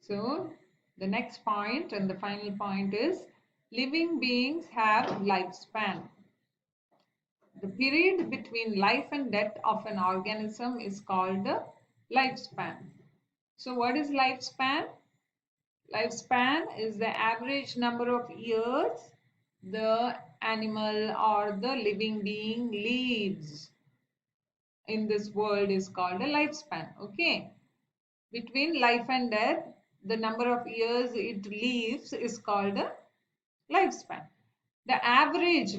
So the next point and the final point is living beings have lifespan. The period between life and death of an organism is called the lifespan. So what is lifespan? Lifespan is the average number of years the animal or the living being lives in this world is called a lifespan. Okay. Between life and death, the number of years it lives is called a lifespan. The average,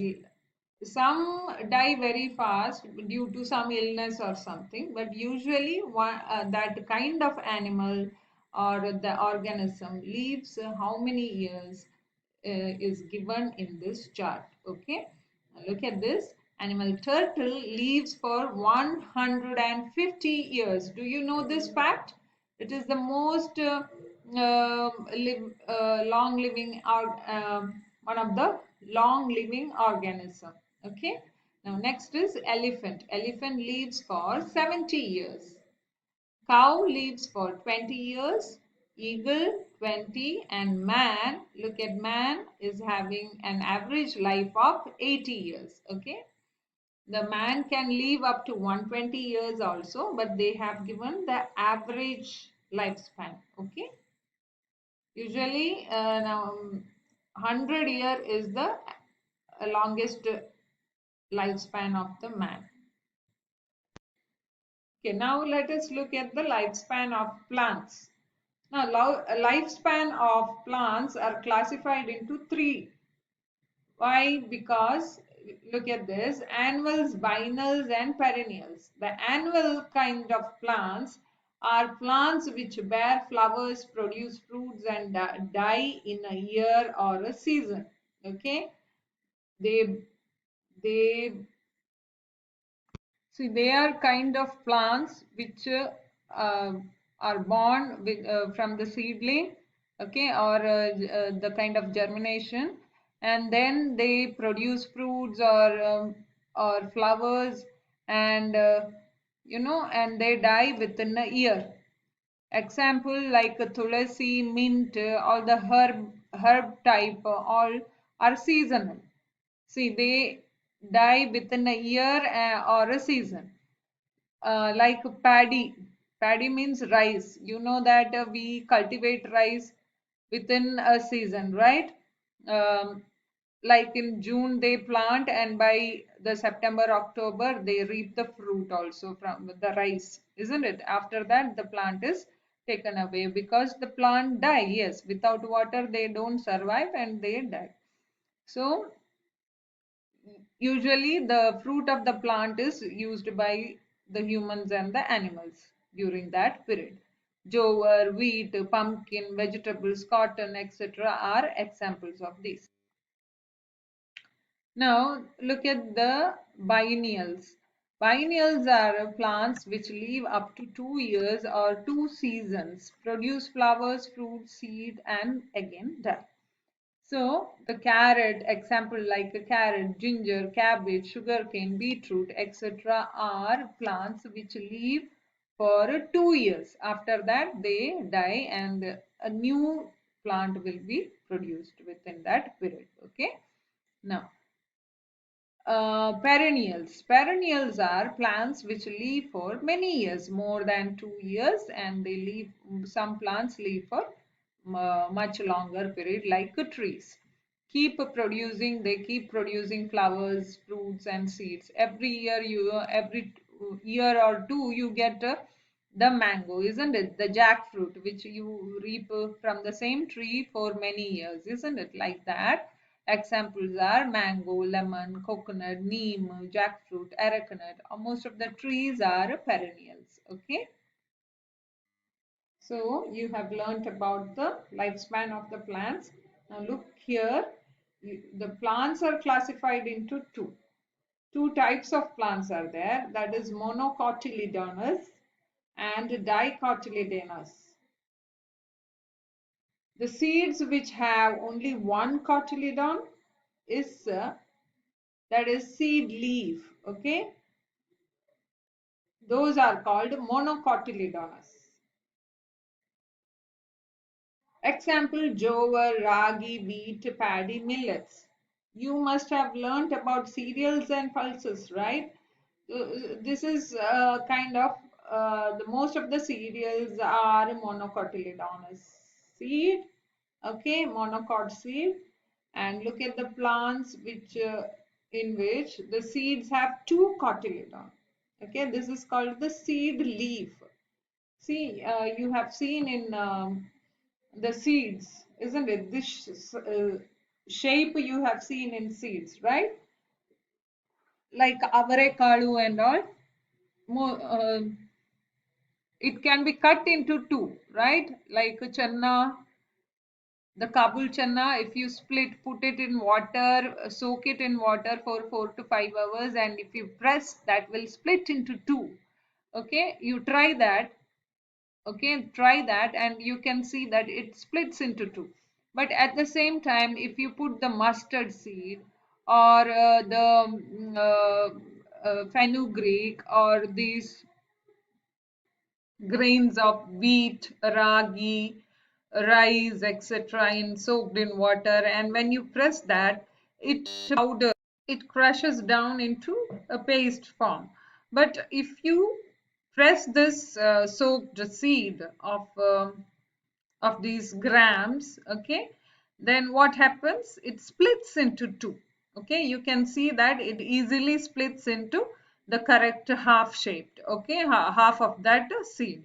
some die very fast due to some illness or something, but usually that kind of animal or the organism lives how many years is given in this chart. Okay, now look at this. Animal turtle lives for 150 years. Do you know this fact? It is the most long living one of the long living organism. Okay, now next is elephant. Elephant lives for 70 years. Cow lives for 20 years, eagle 20, and man, look at man, is having an average life of 80 years. Okay, the man can live up to 120 years also, but they have given the average lifespan. Okay, usually now 100 year is the longest lifespan of the man. Okay, now let us look at the lifespan of plants. Now, lifespan of plants are classified into three. Why? Because look at this: annuals, biennials, and perennials. The annual kind of plants are plants which bear flowers, produce fruits, and die in a year or a season. Okay, they they see, they are kind of plants which uh, are born from the seedling, okay, or the kind of germination, and then they produce fruits or flowers, and and they die within a year. Example like tulasi, mint, all the herb type, all are seasonal. See, they die within a year or a season. Like paddy. Paddy means rice. You know that we cultivate rice within a season, right? Um, like in June they plant, and by the September, October they reap the fruit also from the rice, isn't it? After that the plant is taken away because the plant die. Yes, without water they don't survive and they die. So usually the fruit of the plant is used by the humans and the animals during that period. Jowar, wheat, pumpkin, vegetables, cotton, etc. are examples of these. Now look at the biennials. Biennials are plants which live up to 2 years or 2 seasons, produce flowers, fruit, seed, and again die. So the carrot, example like a carrot, ginger, cabbage, sugarcane, beetroot, etc. are plants which live for 2 years. After that they die and a new plant will be produced within that period. Okay. Now perennials. Perennials are plants which live for many years, more than 2 years, and they live. Some plants live for much longer period, like trees. They keep producing flowers, fruits, and seeds. Every year or two, you get the mango, isn't it? The jackfruit, which you reap from the same tree for many years, isn't it? Like that. Examples are mango, lemon, coconut, neem, jackfruit, arecanut. Most of the trees are perennials. Okay. So you have learnt about the lifespan of the plants. Now look here. The plants are classified into two. Two types of plants are there. That is monocotyledonous and dicotyledonous. The seeds which have only one cotyledon is that is seed leaf. Okay, those are called monocotyledonous. Example, jowar, ragi, wheat, paddy, millets. You must have learnt about cereals and pulses, right? This is kind of the most of the cereals are monocotyledonous seed, okay, monocot seed. And look at the plants which in which the seeds have two cotyledon. Okay, this is called the seed leaf. See, you have seen in the seeds, isn't it? This shape you have seen in seeds, right? Like avare and all. More, it can be cut into two, right? Like a channa, the Kabul channa, if you split, put it in water, soak it in water for 4 to 5 hours, and if you press, that will split into two. Okay, you try that. Okay, try that, and you can see that it splits into two. But at the same time, if you put the mustard seed or the fenugreek or these grains of wheat, ragi, rice, etc., in soaked in water, and when you press that, it powder, it crushes down into a paste form. But if you press this soaked seed of these grams, okay, then what happens? It splits into two. Okay, you can see that it easily splits into the correct half shaped, okay, half of that seed.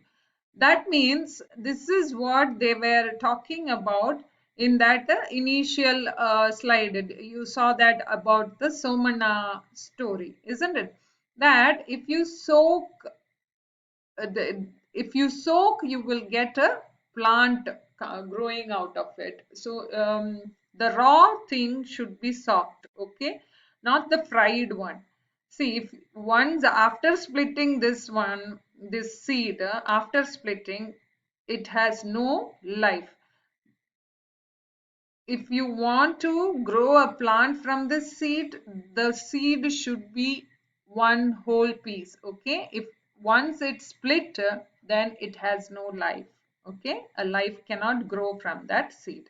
That means this is what they were talking about in that initial slide. You saw that about the Somana story, isn't it? That if you soak, you will get a plant growing out of it. So the raw thing should be soaked, okay, not the fried one. See, if once after splitting this seed, after splitting, it has no life. If you want to grow a plant from the seed should be one whole piece. Okay, if once it's split, then it has no life. Okay, a life cannot grow from that seed.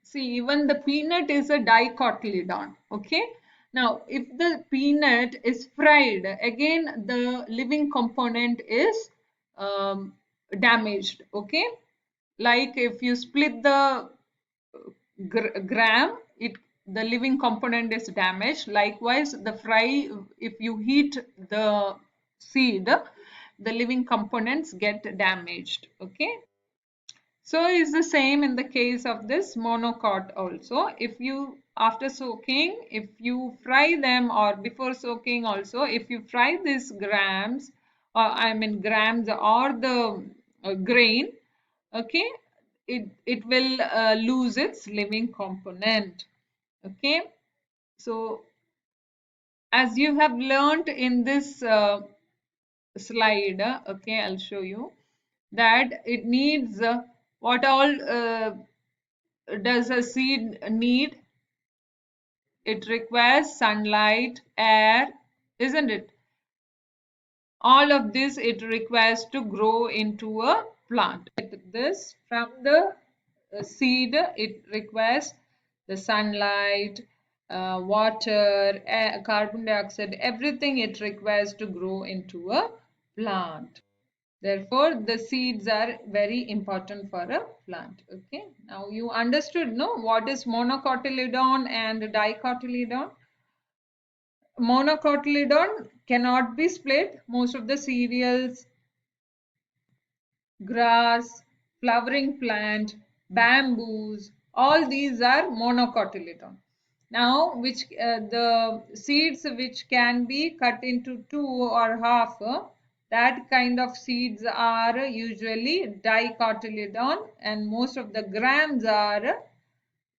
See, even the peanut is a dicotyledon. Okay, now if the peanut is fried, again the living component is damaged. Okay, like if you split the gram, it the living component is damaged. Likewise, the fry, if you heat the seed, the living components get damaged. Okay, so it's the same in the case of this monocot also. If you after soaking, if you fry them, or before soaking also, if you fry these grams, or I mean grams, or the grain, okay, it will lose its living component. Okay, so as you have learned in this slide, okay, I'll show you that it needs what all does a seed need? It requires sunlight, air, isn't it? All of this it requires to grow into a plant. This from the seed, it requires the sunlight, water, air, carbon dioxide, everything it requires to grow into a plant. Therefore, the seeds are very important for a plant. Okay. Now you understood, no? What is monocotyledon and dicotyledon? Monocotyledon cannot be split. Most of the cereals, grass, flowering plant, bamboos, all these are monocotyledon. Now, which the seeds which can be cut into two or half, that kind of seeds are usually dicotyledon, and most of the grams are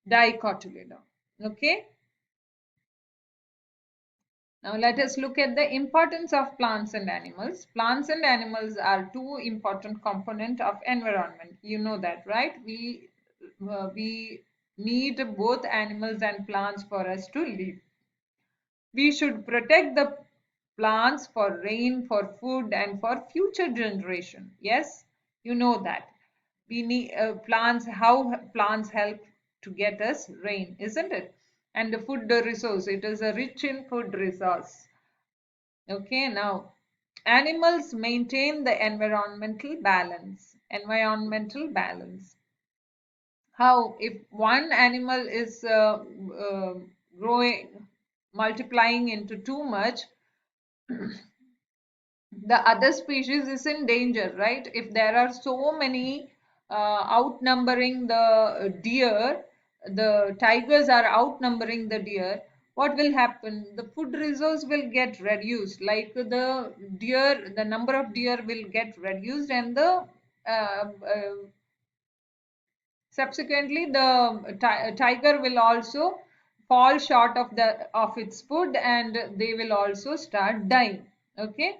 dicotyledon. Okay. Now let us look at the importance of plants and animals. Plants and animals are two important components of environment. You know that, right? We need both animals and plants for us to live. We should protect the plants for rain, for food, and for future generation. Yes, You know that. We need plants, how plants help to get us rain, isn't it? And the food resource, it is a rich in food resource. Okay, now animals maintain the environmental balance. Environmental balance. How if one animal is growing, multiplying into too much, the other species is in danger, right? If there are so many outnumbering the deer, the tigers are outnumbering the deer, what will happen? The food resource will get reduced, like the deer, the number of deer will get reduced, and the subsequently the tiger will also fall short of the of its food, and they will also start dying. Okay,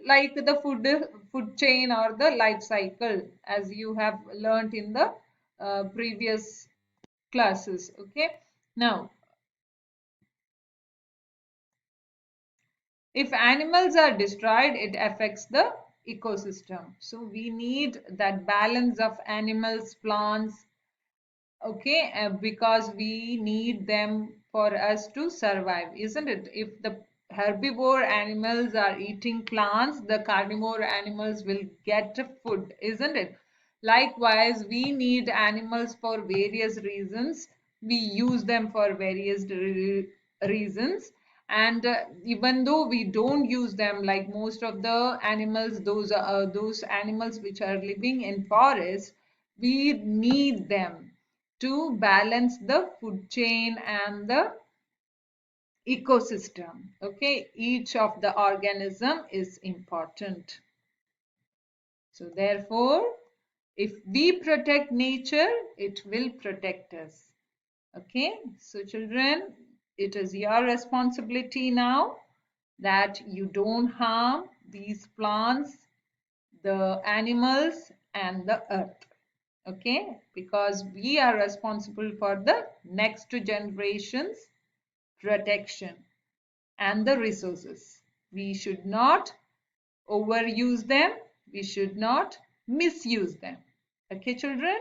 like the food chain or the life cycle, as you have learnt in the previous classes. Okay, now if animals are destroyed, it affects the ecosystem. So we need that balance of animals, plants, okay, because we need them for us to survive, isn't it? If the herbivore animals are eating plants, the carnivore animals will get food, isn't it? Likewise, we need animals for various reasons. We use them for various reasons, and even though we don't use them, like most of the animals, those animals which are living in forests, we need them to balance the food chain and the ecosystem. Okay, each of the organism is important. So therefore, if we protect nature, it will protect us. Okay, so children, it is your responsibility now that you don't harm these plants, the animals, and the earth. Okay, because we are responsible for the next generations protection and the resources. We should not overuse them, we should not misuse them. Okay, children?